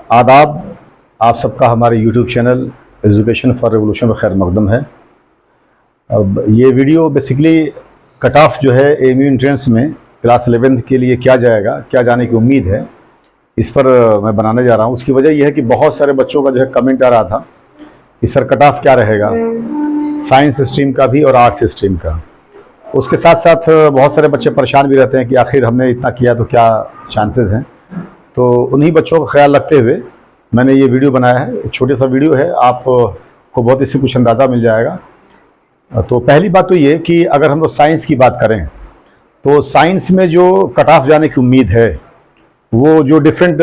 आदाब। आप सबका हमारे YouTube channel education for revolution में खैर मकदम है। अब ये वीडियो बेसिकली कट ऑफ जो है एमयू एंट्रेंस में क्लास 11th के लिए क्या जाएगा, क्या जाने की उम्मीद है, इस पर मैं बनाने जा रहा हूँ। उसकी वजह यह है कि बहुत सारे बच्चों का जो है कमेंट आ रहा था कि सर कट ऑफ क्या रहेगा, साइंस स्ट्रीम का भी और आर्ट्स स्ट्रीम का। उसके साथ साथ बहुत सारे बच्चे परेशान भी रहते हैं कि आखिर हमने इतना किया तो क्या चांसेस हैं। तो उन्हीं बच्चों का ख्याल रखते हुए मैंने ये वीडियो बनाया है। एक छोटा सा वीडियो है, आपको बहुत इससे कुछ अंदाज़ा मिल जाएगा। तो पहली बात तो ये कि अगर हम लोग साइंस की बात करें तो साइंस में जो कट ऑफ जाने की उम्मीद है वो जो डिफरेंट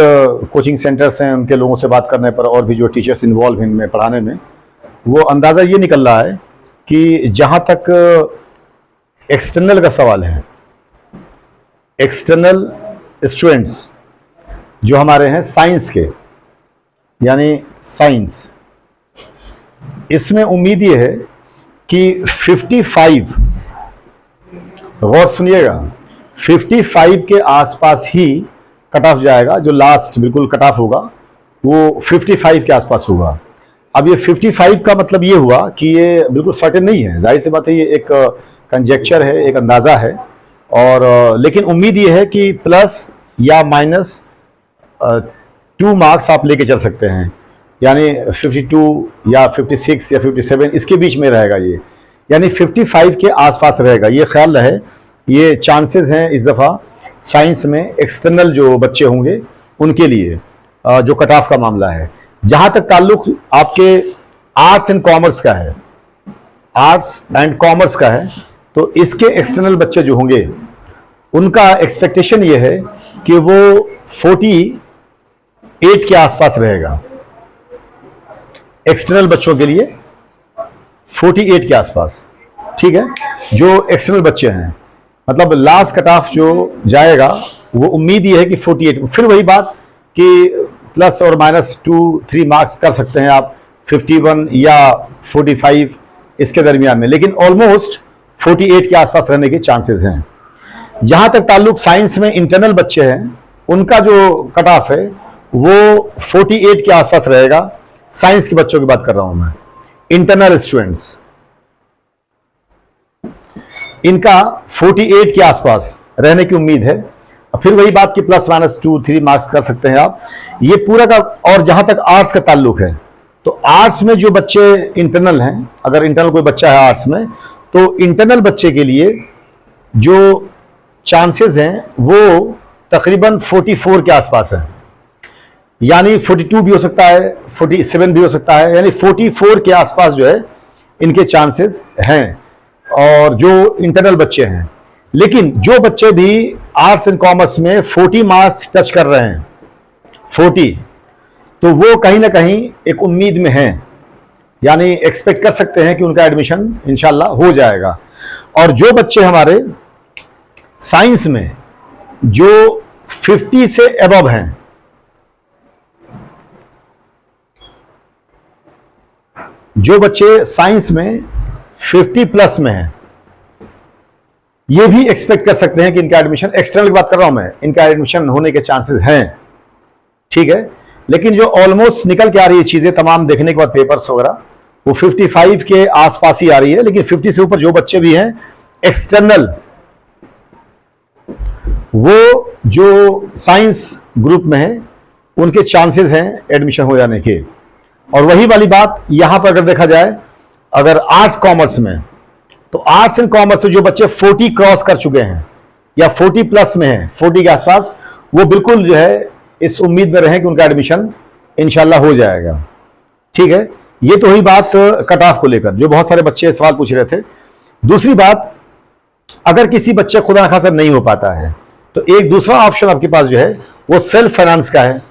कोचिंग सेंटर्स हैं उनके लोगों से बात करने पर और भी जो टीचर्स इन्वॉल्व हैं इनमें पढ़ाने में, वो अंदाज़ा ये निकल रहा है कि जहाँ तक एक्सटर्नल का सवाल है, एक्सटर्नल स्टूडेंट्स जो हमारे हैं साइंस के, यानी साइंस, इसमें उम्मीद ये है कि 55, गौर सुनिएगा, 55 के आसपास ही कट ऑफ जाएगा। जो लास्ट बिल्कुल कट ऑफ होगा वो 55 के आसपास होगा। अब ये 55 का मतलब ये हुआ कि ये बिल्कुल सर्टेन नहीं है, जाहिर सी बात है, ये एक कंजेक्चर है, एक अंदाज़ा है। और लेकिन उम्मीद ये है कि प्लस या माइनस 2 मार्क्स आप लेके चल सकते हैं, यानी 52 या 56 या 57 इसके बीच में रहेगा ये, यानी 55 के आसपास रहेगा। ये ख्याल रहे, ये चांसेस हैं इस दफ़ा साइंस में एक्सटर्नल जो बच्चे होंगे उनके लिए जो कट ऑफ का मामला है। जहाँ तक ताल्लुक आपके आर्ट्स एंड कॉमर्स का है, आर्ट्स एंड कॉमर्स का है, तो इसके एक्सटर्नल बच्चे जो होंगे उनका एक्सपेक्टेशन ये है कि वो 48 के आसपास रहेगा। एक्सटर्नल बच्चों के लिए 48 के आसपास, ठीक है, जो एक्सटर्नल बच्चे हैं। मतलब लास्ट कट ऑफ जो जाएगा वो उम्मीद ये है कि 48। फिर वही बात कि प्लस और माइनस 2-3 मार्क्स कर सकते हैं आप 51 या 45 इसके दरमियान में, लेकिन ऑलमोस्ट 48 के आसपास रहने के चांसेस हैं। जहाँ तक ताल्लुक साइंस में इंटरनल बच्चे हैं उनका जो कट ऑफ है वो 48 के आसपास रहेगा। साइंस के बच्चों की बात कर रहा हूं मैं, इंटरनल स्टूडेंट्स, इनका 48 के आसपास रहने की उम्मीद है। फिर वही बात कि प्लस माइनस 2-3 मार्क्स कर सकते हैं आप, ये पूरा का। और जहां तक आर्ट्स का ताल्लुक है तो आर्ट्स में जो बच्चे इंटरनल हैं, अगर इंटरनल कोई बच्चा है आर्ट्स में, तो इंटरनल बच्चे के लिए जो चांसेस हैं वो तकरीबन 44 के आसपास है, यानी 42 भी हो सकता है, 47 भी हो सकता है, यानी 44 के आसपास जो है इनके चांसेस हैं। और जो इंटरनल बच्चे हैं, लेकिन जो बच्चे भी आर्ट्स एंड कॉमर्स में 40 मार्क्स टच कर रहे हैं, 40, तो वो कहीं ना कहीं एक उम्मीद में हैं, यानी एक्सपेक्ट कर सकते हैं कि उनका एडमिशन इंशाल्लाह हो जाएगा। और जो बच्चे हमारे साइंस में जो 50 से अबव हैं, जो बच्चे साइंस में 50 प्लस में हैं, ये भी एक्सपेक्ट कर सकते हैं कि इनका एडमिशन, एक्सटर्नल की बात कर रहा हूं मैं, इनका एडमिशन होने के चांसेस हैं, ठीक है। लेकिन जो ऑलमोस्ट निकल के आ रही है चीजें तमाम देखने के बाद पेपर्स वगैरह, वो 55 के आसपास ही आ रही है। लेकिन 50 से ऊपर जो बच्चे भी हैं एक्सटर्नल, वो जो साइंस ग्रुप में हैं उनके चांसेस हैं एडमिशन हो जाने के। और वही वाली बात यहां पर अगर देखा जाए, अगर आर्ट्स कॉमर्स में, तो आर्ट्स एंड कॉमर्स में जो बच्चे 40 क्रॉस कर चुके हैं या 40 प्लस में हैं, 40 के आसपास, वो बिल्कुल जो है इस उम्मीद में रहें कि उनका एडमिशन इंशाल्लाह हो जाएगा, ठीक है। ये तो हुई बात कट ऑफ को लेकर, जो बहुत सारे बच्चे सवाल पूछ रहे थे। दूसरी बात, अगर किसी बच्चे खुदा न खासा नहीं हो पाता है तो एक दूसरा ऑप्शन आपके पास जो है वो सेल्फ फाइनेंस का है।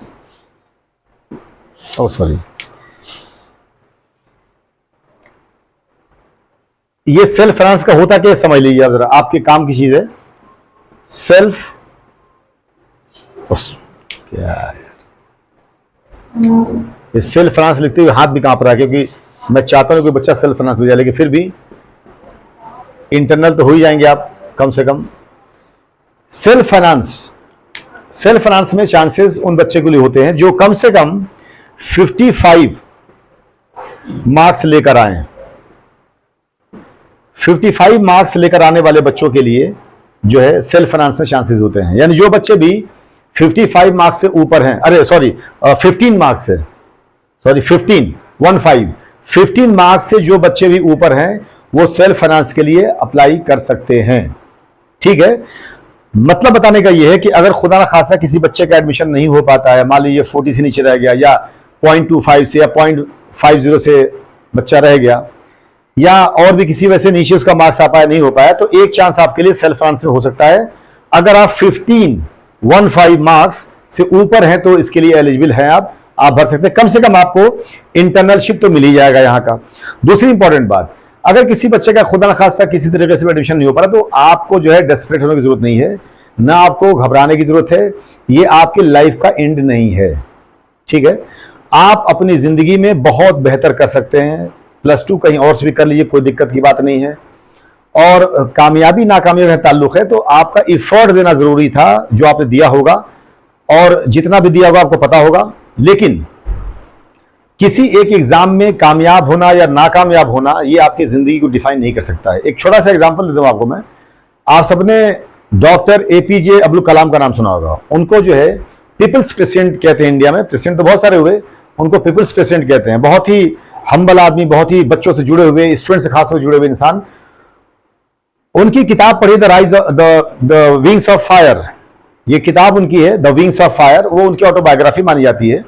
ये सेल्फ फाइनेंस का होता क्या, समझ लीजिए आप जरा, आपके काम की चीज है सेल्फ, क्या है ये सेल्फ फाइनेंस लिखते हुए हाथ भी कांप रहा है, क्योंकि मैं चाहता हूं कोई बच्चा सेल्फ फाइनेंस हो जाए, लेकिन फिर भी इंटरनल तो हो ही जाएंगे आप कम से कम। सेल्फ फाइनेंस सेल्फ फाइनेंस में चांसेस उन बच्चे के लिए होते हैं जो कम से कम 55 मार्क्स लेकर आए। 55 मार्क्स लेकर आने वाले बच्चों के लिए जो है सेल्फ फाइनेंस में चांसेस होते हैं। यानी जो बच्चे भी 55 मार्क्स से ऊपर हैं, 15 मार्क्स से, 15 मार्क्स से जो बच्चे भी ऊपर हैं वो सेल्फ फाइनेंस के लिए अप्लाई कर सकते हैं। ठीक है, मतलब बताने का ये है कि अगर खुदा ना खासा किसी बच्चे का एडमिशन नहीं हो पाता है, मान लीजिए 40 से नीचे रह गया, या 0.25 से या 0.50 से बच्चा रह गया, या और भी किसी वजह से नीचे उसका मार्क्स आ पाया, नहीं हो पाया, तो एक चांस आपके लिए सेल्फ फाइनेंस में हो सकता है। अगर आप 15 मार्क्स से ऊपर हैं तो इसके लिए एलिजिबल हैं, आप भर सकते हैं। कम से कम आपको इंटरनलशिप तो मिल ही जाएगा यहाँ का। दूसरी इंपॉर्टेंट बात, अगर किसी बच्चे का खुदा न खासा किसी तरीके से एडमिशन नहीं हो पा रहा, तो आपको जो है डेस्परेट होने की जरूरत नहीं है, ना आपको घबराने की जरूरत है। ये आपकी लाइफ का एंड नहीं है। ठीक है, आप अपनी जिंदगी में बहुत बेहतर कर सकते हैं। +2 कहीं और से भी कर लीजिए, कोई दिक्कत की बात नहीं है। और कामयाबी नाकामयाबी का ताल्लुक है तो आपका एफर्ट देना जरूरी था, जो आपने दिया होगा, और जितना भी दिया होगा आपको पता होगा। लेकिन किसी एक एग्जाम में कामयाब होना या नाकामयाब होना ये आपकी जिंदगी को डिफाइन नहीं कर सकता है। एक छोटा सा एग्जांपल देता हूं आपको मैं। आप सबने डॉक्टर APJ अब्दुल कलाम का नाम सुना होगा। उनको जो है पीपल्स प्रेसिडेंट कहते हैं। इंडिया में प्रेसिडेंट तो बहुत सारे हुए, उनको पीपल्स प्रेसिडेंट कहते हैं। बहुत ही हम्बल आदमी, बहुत ही बच्चों से जुड़े हुए, स्टूडेंट से खास जुड़े हुए इंसान। उनकी किताब पढ़ी, द विंग्स ऑफ फायर। ये किताब उनकी है, द विंग्स ऑफ फायर। वो उनकी ऑटोबायोग्राफी मानी जाती है।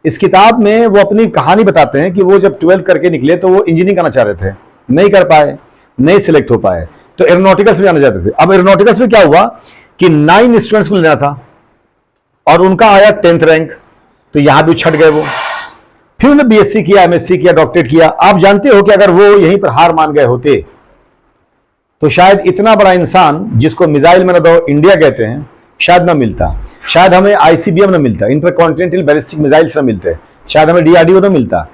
इस किताब में वो अपनी कहानी बताते हैं कि वो जब 12th करके निकले तो वो इंजीनियरिंग करना चाह रहे थे, नहीं कर पाए, नहीं सिलेक्ट हो पाए, तो एरोनॉटिकल्स में जाना चाहते थे। अब एरोनॉटिकल्स में क्या हुआ कि 9 स्टूडेंट्स को लेना था और उनका आया 10th रैंक, तो यहां भी छट गए वो। फिर उन्होंने BSc किया, MSc किया, डॉक्टरेट किया। आप जानते हो कि अगर वो यहीं पर हार मान गए होते तो शायद इतना बड़ा इंसान, जिसको मिसाइल मैन ऑफ इंडिया कहते हैं, शायद ना मिलता। शायद हमें ICBM न मिलता, इंटरकॉन्टिनेंटल बैलिस्टिक मिसाइल्स न मिलते, शायद हमें DRDO न मिलता।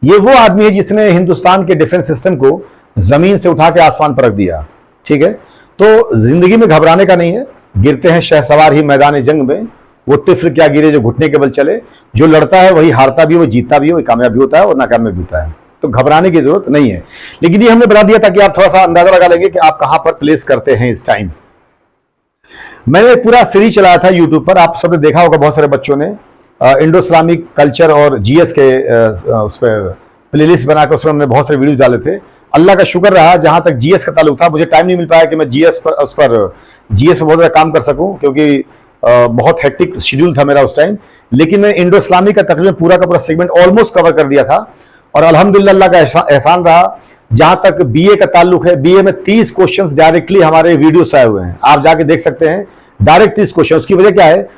ये वो आदमी है जिसने हिंदुस्तान के डिफेंस सिस्टम को जमीन से उठा के आसमान पर रख दिया। ठीक है, तो जिंदगी में घबराने का नहीं है। गिरते हैं शहसवार ही मैदान जंग में, वो तिफ्र क्या गिरे जो घुटने के बल चले। जो लड़ता है वही हारता भी, वो जीतता भी, वही कामयाब भी होता है और नाकामयाब भी होता है। तो घबराने की जरूरत नहीं है। लेकिन ये हमने बता दिया ताकि आप थोड़ा सा अंदाजा लगा लेंगे कि आप कहां पर प्लेस करते हैं इस टाइम। मैंने एक पूरा सीरीज चलाया था यूट्यूब पर, आप सबने देखा होगा, बहुत सारे बच्चों ने इंडो इस्लामिक कल्चर और GS के उस पर प्लेलिस्ट बनाकर उसमें हमने बहुत सारे वीडियोस डाले थे। अल्लाह का शुक्र रहा, जहां तक GS का ताल्लुक था, मुझे टाइम नहीं मिल पाया कि मैं GS पर बहुत ज़्यादा काम कर सकूं, क्योंकि बहुत हेक्टिक शेड्यूल था मेरा उस टाइम। लेकिन मैं इंडो इस्लामिक का तकरीबन पूरा का पूरा सेगमेंट ऑलमोस्ट कवर कर दिया था। और अल्हम्दुलिल्लाह अल्लाह का एहसान रहा। जहां तक BA का ताल्लुक है, BA में 30 क्वेश्चंस डायरेक्टली हमारे वीडियो से आए हुए हैं, आप जाके देख सकते हैं। Direct 30 question. उसकी वजह क्या है,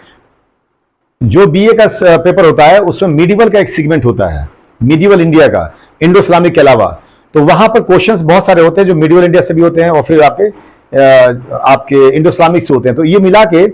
जो BA का पेपर होता है उसमें मीडिवल का एक सेगमेंट होता है, मीडिवल इंडिया का, इंडो इस्लामिक के अलावा। तो वहां पर क्वेश्चंस बहुत सारे होते हैं जो मीडिवल इंडिया से भी होते हैं और फिर आपके इंडो इस्लामिक से होते हैं। तो ये मिला के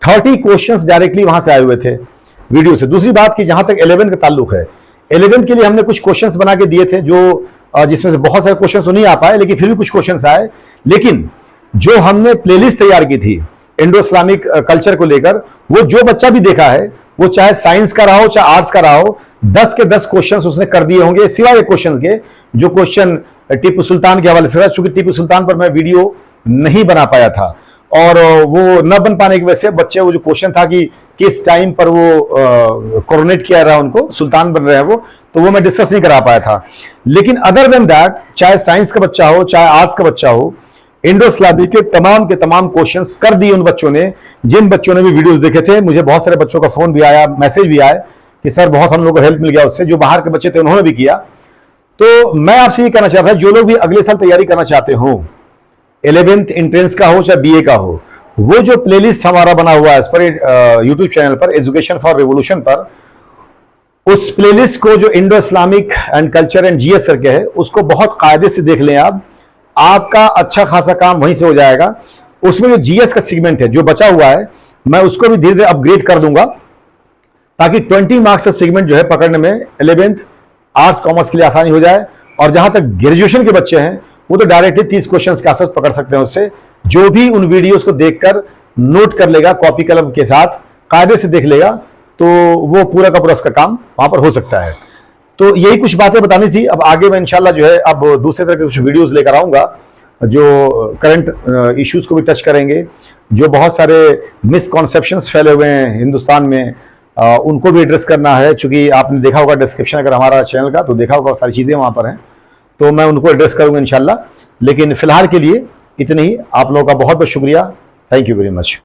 30 क्वेश्चंस डायरेक्टली वहां से आए हुए थे वीडियो से। दूसरी बात कि जहां तक 11 का ताल्लुक है, 11 के लिए हमने कुछ क्वेश्चंस बना के दिए थे, जो जिसमें से बहुत सारे क्वेश्चंस तो नहीं आ पाए, लेकिन फिर भी कुछ क्वेश्चंस आए। लेकिन जो हमने प्लेलिस्ट तैयार की थी इंडो इस्लामिक कल्चर को लेकर, वो जो बच्चा भी देखा है, वो चाहे साइंस का रहा हो चाहे आर्ट्स का रहा हो, 10 के 10 क्वेश्चन उसने कर दिए होंगे, सिवाय एक क्वेश्चन के जो क्वेश्चन टीपू सुल्तान के हवाले से था। चूंकि टीपू सुल्तान पर मैं वीडियो नहीं बना पाया था और वो न बन पाने की वजह से बच्चे, वो जो क्वेश्चन था कि किस टाइम पर वो कोरोनेट किया रहा, उनको सुल्तान बन रहे हैं तो वो मैं डिस्कस नहीं करा पाया था। लेकिन अदर देन दैट, चाहे साइंस का बच्चा हो चाहे आर्ट्स का बच्चा हो, इंडो इस्लामिक के तमाम क्वेश्चंस कर दिए उन बच्चों ने, जिन बच्चों ने भी वीडियोस देखे थे। मुझे बहुत सारे बच्चों का फोन भी आया, मैसेज भी आया कि सर बहुत हम लोगों को हेल्प मिल गया उससे। जो बाहर के बच्चे थे उन्होंने भी किया। तो मैं आपसे ये कहना चाहता हूं, जो लोग भी अगले साल तैयारी करना चाहते हो, 11th एंट्रेंस का हो चाहे BA का हो, वो जो प्लेलिस्ट हमारा बना हुआ है इस पर यूट्यूब चैनल पर, एजुकेशन फॉर रेवोल्यूशन पर, उस प्लेलिस्ट को जो Indo Islamic and culture and GS करके है, उसको बहुत कायदे से देख लें आप। आपका अच्छा खासा काम वहीं से हो जाएगा। उसमें जो GS का सेगमेंट है जो बचा हुआ है, मैं उसको भी धीरे धीरे अपग्रेड कर दूंगा ताकि 20 मार्क्स का सेगमेंट जो है पकड़ने में 11th आर्ट्स कॉमर्स के लिए आसानी हो जाए। और जहां तक ग्रेजुएशन के बच्चे हैं, वो तो डायरेक्टली 30 क्वेश्चंस के आसपास पकड़ सकते हैं उससे। जो भी उन वीडियोस को देखकर नोट कर लेगा कॉपी कलम के साथ, कायदे से देख लेगा तो वो पूरा का पूरा उसका काम वहाँ पर हो सकता है। तो यही कुछ बातें बतानी थी। अब आगे मैं इंशाल्लाह जो है अब दूसरे तरह के कुछ वीडियोस लेकर आऊँगा जो करंट इश्यूज को भी टच करेंगे, जो बहुत सारे मिसकॉन्सेप्शंस फैले हुए हैं हिंदुस्तान में, उनको भी एड्रेस करना है। चूंकि आपने देखा होगा डिस्क्रिप्शन अगर हमारा चैनल का, तो देखा होगा सारी चीज़ें वहाँ पर हैं, तो मैं उनको एड्रेस करूँगा इंशाल्लाह। लेकिन फिलहाल के लिए इतने ही। आप लोगों का बहुत बहुत शुक्रिया। Thank you very much.